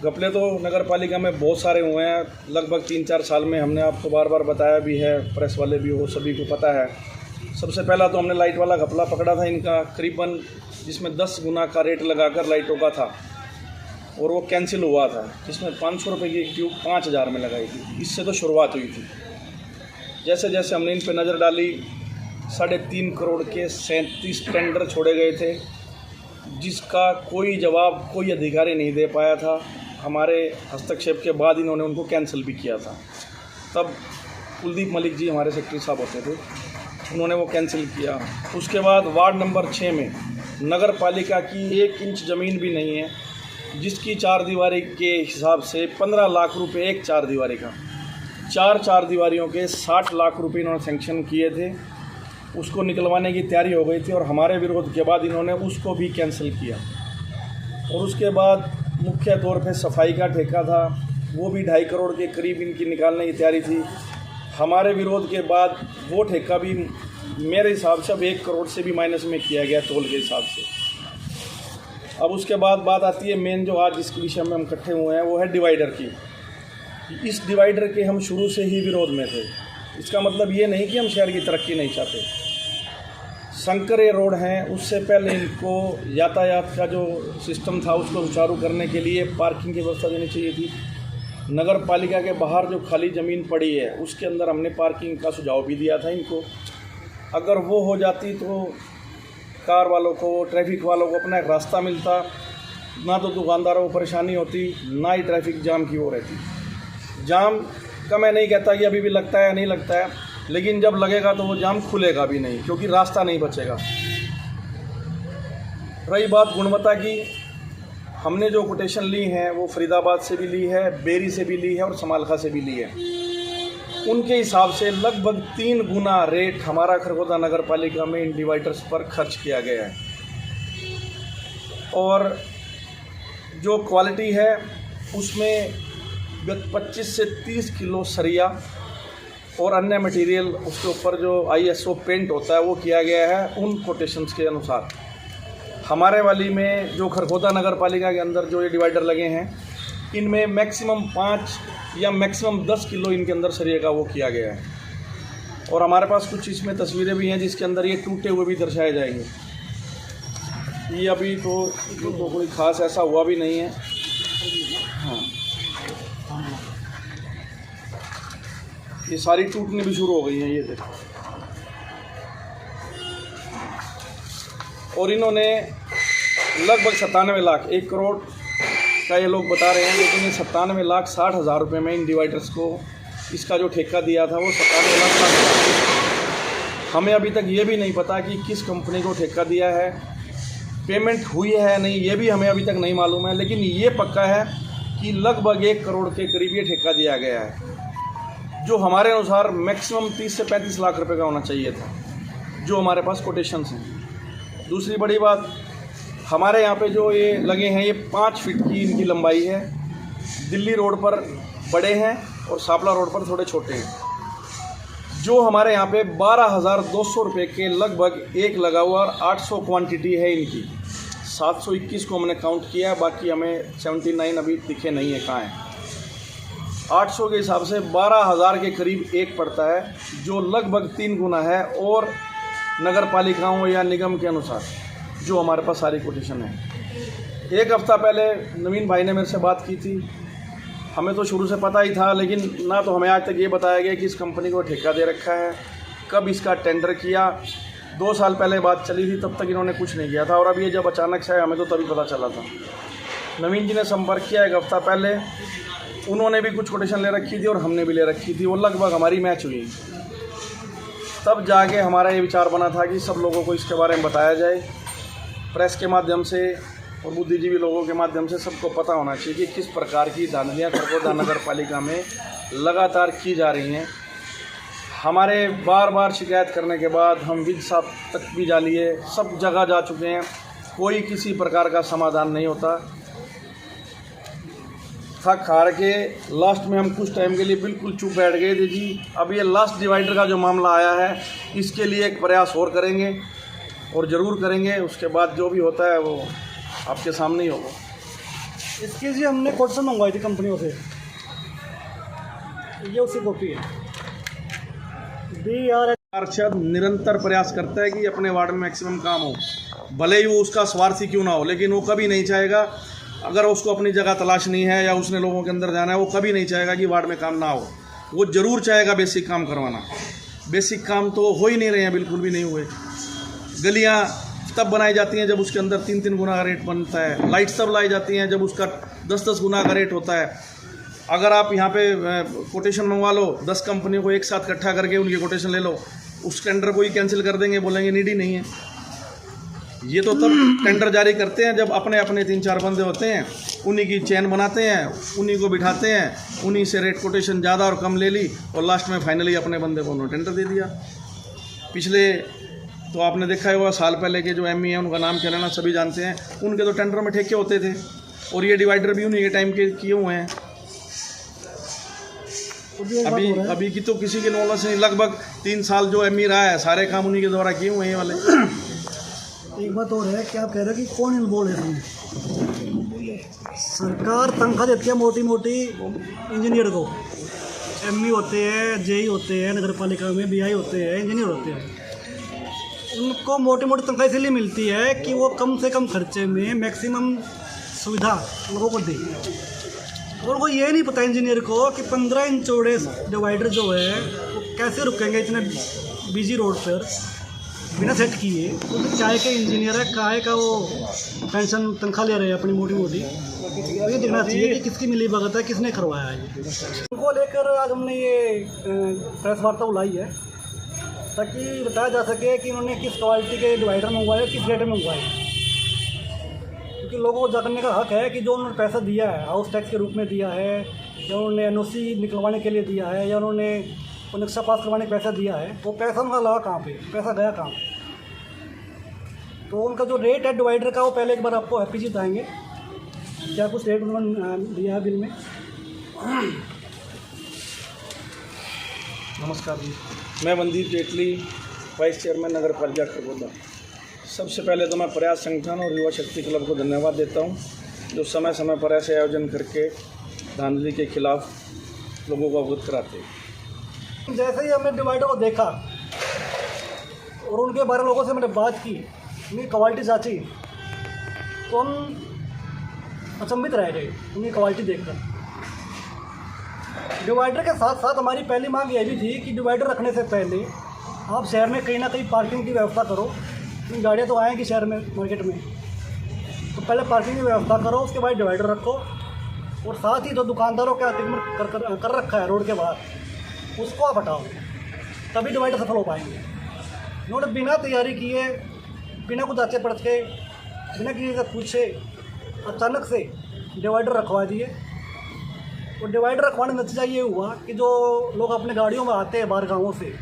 घपले तो नगर पालिका में बहुत सारे हुए हैं। लगभग 3-4 साल में हमने आपको बार बार बताया भी है, प्रेस वाले भी हो, सभी को पता है। सबसे पहला तो हमने लाइट वाला घपला पकड़ा था इनका, करीबन जिसमें 10 गुना का रेट लगाकर लाइटों का था और वो कैंसिल हुआ था, जिसमें 500 रुपये की एक ट्यूब 5000 में लगाई थी। इससे तो शुरुआत हुई थी। जैसे जैसे हमने इन पर नज़र डाली, 3.5 करोड़ के 37 टेंडर छोड़े गए थे, जिसका कोई जवाब कोई अधिकारी नहीं दे पाया था। हमारे हस्तक्षेप के बाद इन्होंने उनको कैंसिल भी किया था। तब कुलदीप मलिक जी हमारे सेक्रेटरी साहब होते थे, उन्होंने वो कैंसिल किया। उसके बाद वार्ड नंबर 6 में नगर पालिका की 1 इंच ज़मीन भी नहीं है, जिसकी 4 दीवारी के हिसाब से 15 लाख रुपए एक 4 दीवारी का, 4 दीवारियों के 60 लाख रुपए इन्होंने सेंक्शन किए थे। उसको निकलवाने की तैयारी हो गई थी और हमारे विरोध के बाद इन्होंने उसको भी कैंसिल किया। और उसके बाद मुख्य तौर पे सफाई का ठेका था, वो भी 2.5 करोड़ के करीब इनकी निकालने की तैयारी थी। हमारे विरोध के बाद वो ठेका भी मेरे हिसाब से अब 1 करोड़ से भी माइनस में किया गया तोल के हिसाब से। अब उसके बाद बात आती है मेन, जो आज जिसके विषय में हम इकट्ठे हुए हैं, वो है डिवाइडर की। इस डिवाइडर के हम शुरू से ही विरोध में थे। इसका मतलब ये नहीं कि हम शहर की तरक्की नहीं चाहते। संकरे रोड हैं, उससे पहले इनको यातायात का जो सिस्टम था उसको सुचारू करने के लिए पार्किंग की व्यवस्था देनी चाहिए थी। नगर पालिका के बाहर जो खाली ज़मीन पड़ी है उसके अंदर हमने पार्किंग का सुझाव भी दिया था इनको। अगर वो हो जाती तो कार वालों को, ट्रैफिक वालों को अपना एक रास्ता मिलता, ना तो दुकानदारों को परेशानी होती, ना ही ट्रैफिक जाम की वो रहती। जाम का मैं नहीं कहता कि अभी भी लगता है या नहीं लगता है, लेकिन जब लगेगा तो वो जाम खुलेगा भी नहीं, क्योंकि रास्ता नहीं बचेगा। रही बात गुणवत्ता की, हमने जो कोटेशन ली हैं वो फरीदाबाद से भी ली है, बेरी से भी ली है और समालखा से भी ली है। उनके हिसाब से लगभग 3 गुना रेट हमारा खरगोदा नगर पालिका में इन डिवाइडर्स पर खर्च किया गया है। और जो क्वालिटी है उसमें 25 से 30 किलो सरिया और अन्य मटेरियल उसके ऊपर जो ISO पेंट होता है वो किया गया है उन कोटेशंस के अनुसार। हमारे वाली में जो खरगोदा नगर पालिका के अंदर जो ये डिवाइडर लगे हैं, इनमें मैक्सिमम 5 या मैक्सिमम 10 किलो इनके अंदर सरिया का वो किया गया है। और हमारे पास कुछ इसमें तस्वीरें भी हैं जिसके अंदर ये टूटे हुए भी दर्शाए जाएंगे। ये अभी तो कोई ख़ास ऐसा हुआ भी नहीं है। हाँ, ये सारी टूटनी भी शुरू हो गई हैं, ये देखो। और इन्होंने लगभग 97 लाख, 1 करोड़ का ये लोग बता रहे हैं, लेकिन ये 97,60,000 रुपये में इन डिवाइडर्स को इसका जो ठेका दिया था वो 97,60,000। हमें अभी तक ये भी नहीं पता कि किस कंपनी को ठेका दिया है, पेमेंट हुई है या नहीं, ये भी हमें अभी तक नहीं मालूम है। लेकिन ये पक्का है कि लगभग 1 करोड़ के करीब ये ठेका दिया गया है, जो हमारे अनुसार मैक्सिमम 30 से 35 लाख रुपए का होना चाहिए था, जो हमारे पास कोटेशंस हैं। दूसरी बड़ी बात, हमारे यहाँ पे जो ये लगे हैं ये 5 फीट की इनकी लंबाई है। दिल्ली रोड पर बड़े हैं और सापला रोड पर थोड़े छोटे हैं। जो हमारे यहाँ पे 12,200 रुपये के लगभग एक लगा हुआ और 800 क्वांटिटी है इनकी। 721 को हमने काउंट किया है, बाकी हमें 79 अभी दिखे नहीं है कहाँ है। 800 के हिसाब से 12,000 के करीब एक पड़ता है, जो लगभग 3 गुना है। और नगर पालिकाओं या निगम के अनुसार जो हमारे पास सारी कोटेशन है। 1 हफ्ता पहले नवीन भाई ने मेरे से बात की थी। हमें तो शुरू से पता ही था, लेकिन ना तो हमें आज तक ये बताया गया कि इस कंपनी को ठेका दे रखा है, कब इसका टेंडर किया। 2 साल पहले बात चली थी, तब तक इन्होंने कुछ नहीं किया था। और अब ये जब अचानक से आया, हमें तो तभी पता चला था। नवीन जी ने संपर्क किया 1 हफ्ता पहले, उन्होंने भी कुछ कोटेशन ले रखी थी और हमने भी ले रखी थी, वो लगभग हमारी मैच हुई। तब जाके हमारा ये विचार बना था कि सब लोगों को इसके बारे में बताया जाए, प्रेस के माध्यम से और बुद्धिजीवी लोगों के माध्यम से सबको पता होना चाहिए कि किस प्रकार की धांधलियाँ खरगोदा नगर पालिका में लगातार की जा रही हैं। हमारे बार बार शिकायत करने के बाद हम विद साहब तक भी जा लिए, सब जगह जा चुके हैं, कोई किसी प्रकार का समाधान नहीं होता। थक हार के लास्ट में हम कुछ टाइम के लिए बिल्कुल चुप बैठ गए थे जी। अब ये लास्ट डिवाइडर का जो मामला आया है, इसके लिए एक प्रयास और करेंगे और ज़रूर करेंगे। उसके बाद जो भी होता है वो आपके सामने ही होगा। इसकी जी हमने कोटेशन मंगवाई थी कंपनियों से, ये उसी कॉपी है। पार्षद निरंतर प्रयास करता है कि अपने वार्ड में मैक्सिमम काम हो, भले ही वो उसका स्वार्थी क्यों ना हो, लेकिन वो कभी नहीं चाहेगा, अगर उसको अपनी जगह तलाशनी है या उसने लोगों के अंदर जाना है, वो कभी नहीं चाहेगा कि वार्ड में काम ना हो। वो ज़रूर चाहेगा बेसिक काम करवाना। बेसिक काम तो हो ही नहीं रहे हैं, बिल्कुल भी नहीं हुए। गलियाँ तब बनाई जाती हैं जब उसके अंदर 3-3 गुना का रेट बनता है। लाइट्स तब लाई जाती हैं जब उसका 10-10 गुना का रेट होता है। अगर आप यहाँ पे कोटेशन मंगवा लो, 10 कंपनियों को एक साथ इकट्ठा करके उनकी कोटेशन ले लो, उस टेंडर को ही कैंसिल कर देंगे, बोलेंगे नीड ही नहीं है। ये तो तब टेंडर जारी करते हैं जब अपने अपने 3-4 बंदे होते हैं, उन्हीं की चैन बनाते हैं, उन्हीं को बिठाते हैं, उन्हीं से रेट कोटेशन ज़्यादा और कम ले ली और लास्ट में फाइनली अपने बंदे को उन्होंने टेंडर दे दिया। पिछले तो आपने देखा होगा, साल पहले के जो एमई है उनका नाम क्या लेना सभी जानते हैं, उनके तो टेंडर में ठेके होते थे और ये डिवाइडर भी उन्हीं के टाइम के किए हुए हैं। अभी की तो किसी के नॉलेज नहीं, लगभग 3 साल जो एमई रहा है सारे काम उन्हीं के द्वारा किए हुए हैं वाले। एक बात और है कि आप कह रहे हो कि कौन इन्वॉल्व है इसमें। सरकार तनख्वाह देती है मोटी मोटी इंजीनियर को, एमई होते हैं, जेई होते हैं, नगर पालिका में बीआई होते हैं, इंजीनियर होते हैं। उनको मोटी मोटी तनख्वाह इसलिए मिलती है कि वो कम से कम खर्चे में मैक्सिमम सुविधा लोगों को दें। और वो ये नहीं पता इंजीनियर को कि 15 इंच चौड़े डिवाइडर जो है वो कैसे रुकेंगे इतने बिजी रोड पर बिना सेट किए। तो चाय के इंजीनियर है, काय का वो पेंशन तनख्वाह ले रहे हैं अपनी मोटी मोटी। ये देखना चाहिए कि किसकी मिली भगत है, किसने करवाया है। उनको लेकर आज हमने ये प्रेस वार्ता बुलाई है ताकि बताया जा सके कि उन्होंने किस क्वालिटी के डिवाइडर मंगवाए, किस रेट में मंगवाए। क्योंकि लोगों को जानने का हक है कि जो उन्होंने पैसा दिया है, हाउस टैक्स के रूप में दिया है, या उन्होंने एनओसी निकलवाने के लिए दिया है, या उन्होंने नक्शा पास करवाने का पैसा दिया है, वो पैसा उनका लगा कहाँ पे, पैसा गया कहाँ पे। तो उनका जो रेट है डिवाइडर का, वो पहले एक बार आपको हैप्पी जी बताएँगे क्या कुछ रेट उन्होंने दिया है बिल में। नमस्कार जी, मैं मनदीप जेटली, वाइस चेयरमैन नगर पालिका खरगोदा। सबसे पहले तो मैं प्रयास संगठन और युवा शक्ति क्लब को धन्यवाद देता हूं, जो समय समय पर ऐसे आयोजन करके धांधली के खिलाफ लोगों को अवगत कराते हैं। जैसे ही हमने डिवाइडर को देखा और उनके बारे में लोगों से मैंने बात की, उनकी क्वालिटी जांची, तो हम अचंभित रह गए उनकी क्वालिटी देखकर। डिवाइडर के साथ साथ हमारी पहली मांग यह भी थी कि डिवाइडर रखने से पहले आप शहर में कहीं ना कहीं पार्किंग की व्यवस्था करो। इन गाड़ियाँ तो आएंगी शहर में, मार्केट में, तो पहले पार्किंग की व्यवस्था करो, उसके बाद डिवाइडर रखो। और साथ ही जो दुकानदारों के अतिक्रमण कर रखा है रोड के बाहर, उसको आप हटाओ, तभी डिवाइडर सफल हो पाएंगे। उन्होंने बिना तैयारी किए, बिना कुछ जांचे परखे, बिना किसी से पूछे अचानक से डिवाइडर रखवा दिए। और डिवाइडर रखवाने का नतीजा ये हुआ कि जो लोग अपने गाड़ियों में आते हैं बाहर गाँवों से,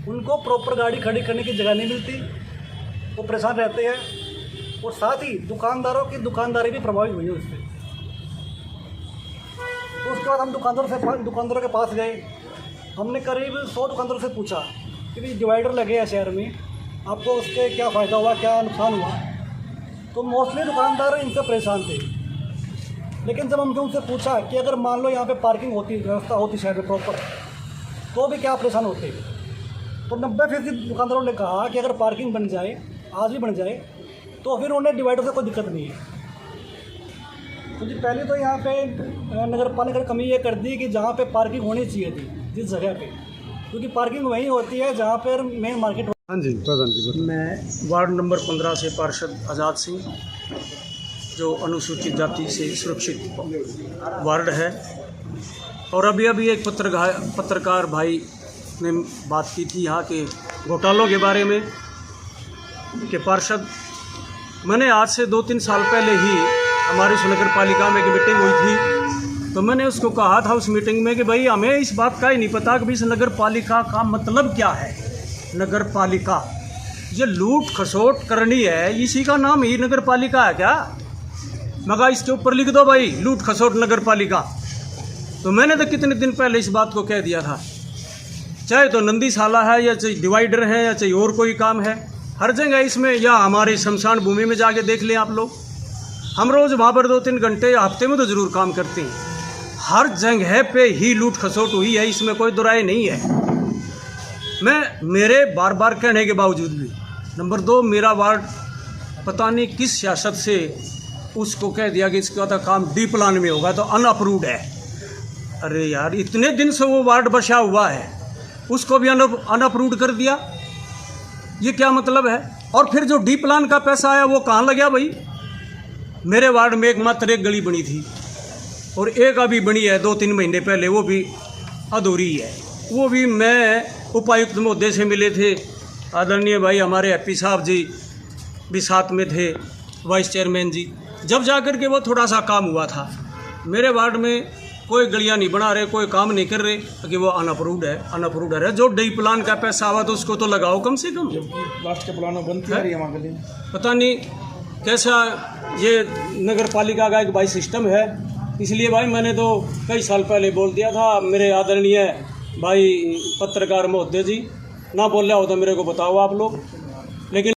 उनको प्रॉपर गाड़ी खड़ी करने की जगह नहीं मिलती, वो परेशान रहते हैं। और साथ ही दुकानदारों की दुकानदारी भी प्रभावित हुई है उससे। तो उसके बाद हम दुकानदारों के पास गए। हमने करीब 100 दुकानदारों से पूछा कि भाई डिवाइडर लगे हैं शहर में, आपको उसके क्या फ़ायदा हुआ, क्या नुकसान हुआ। तो मोस्टली दुकानदार इनसे परेशान थे। लेकिन जब हमने उनसे पूछा कि अगर मान लो यहाँ पे पार्किंग होती, व्यवस्था होती शहर में प्रॉपर, तो भी क्या परेशान होते। तो 90% दुकानदारों ने कहा कि अगर पार्किंग बन जाए, आज भी बन जाए, तो फिर उन्हें डिवाइडर से कोई दिक्कत नहीं है। तो जी पहले तो यहाँ पे नगर पालिका ने कमी ये कर दी कि जहाँ पे पार्किंग होनी चाहिए थी जिस जगह पे, क्योंकि पार्किंग वहीं होती है जहाँ पर मेन मार्केट। हाँ जी, प्रधान जी। मैं वार्ड नंबर 15 से पार्षद आज़ाद सिंह, जो अनुसूचित जाति से सुरक्षित वार्ड है। और अभी एक पत्रकार भाई ने बात की थी यहाँ के घोटालों के बारे में कि पार्षद, मैंने आज से 2-3 साल पहले ही हमारी नगर पालिका में एक मीटिंग हुई थी, तो मैंने उसको कहा था उस मीटिंग में कि भाई हमें इस बात का ही नहीं पता कि इस नगर पालिका का मतलब क्या है। नगर पालिका ये लूट खसोट करनी है, इसी का नाम ही नगर पालिका है क्या? मैं कहा इसके ऊपर लिख दो भाई, लूट खसोट नगर पालिका। तो मैंने तो कितने दिन पहले इस बात को कह दिया था। चाहे तो नंदीशाला है, या चाहे डिवाइडर है, या चाहे और कोई काम है, हर जगह इसमें, या हमारे शमशान भूमि में जाके देख लें आप लोग, हम रोज़ वहाँ पर 2-3 घंटे हफ्ते में तो ज़रूर काम करते हैं। हर जगह पे ही लूट खसोट हुई है, इसमें कोई दुराय नहीं है। मेरे बार बार कहने के बावजूद भी, नंबर 2, मेरा वार्ड पता नहीं किस सियासत से उसको कह दिया कि इसका तो काम डी प्लान में होगा, तो अनअप्रूव्ड है। अरे यार, इतने दिन से वो वार्ड बचा हुआ है, उसको भी अनअप्रूव्ड कर दिया, ये क्या मतलब है? और फिर जो डी प्लान का पैसा आया वो कहाँ लग गया भाई? मेरे वार्ड में एकमात्र एक गली बनी थी और एक अभी बनी है 2-3 महीने पहले, वो भी अधूरी है। वो भी मैं उपायुक्त महोदय से मिले थे, आदरणीय भाई हमारे एपी साहब जी भी साथ में थे, वाइस चेयरमैन जी, जब जाकर के वो थोड़ा सा काम हुआ था। मेरे वार्ड में कोई गलियां नहीं बना रहे, कोई काम नहीं कर रहे कि वो अनअप्रूव्ड है। जो डी प्लान का पैसा आवा तो उसको तो लगाओ कम से कम। लास्ट के प्लान बनती आ रही है वहाँ गली। पता नहीं कैसा ये नगर पालिका का एक भाई सिस्टम है, इसलिए भाई मैंने तो कई साल पहले बोल दिया था, मेरे आदरणीय भाई पत्रकार महोदय जी, ना बोल रहा हो तो मेरे को बताओ आप लोग। लेकिन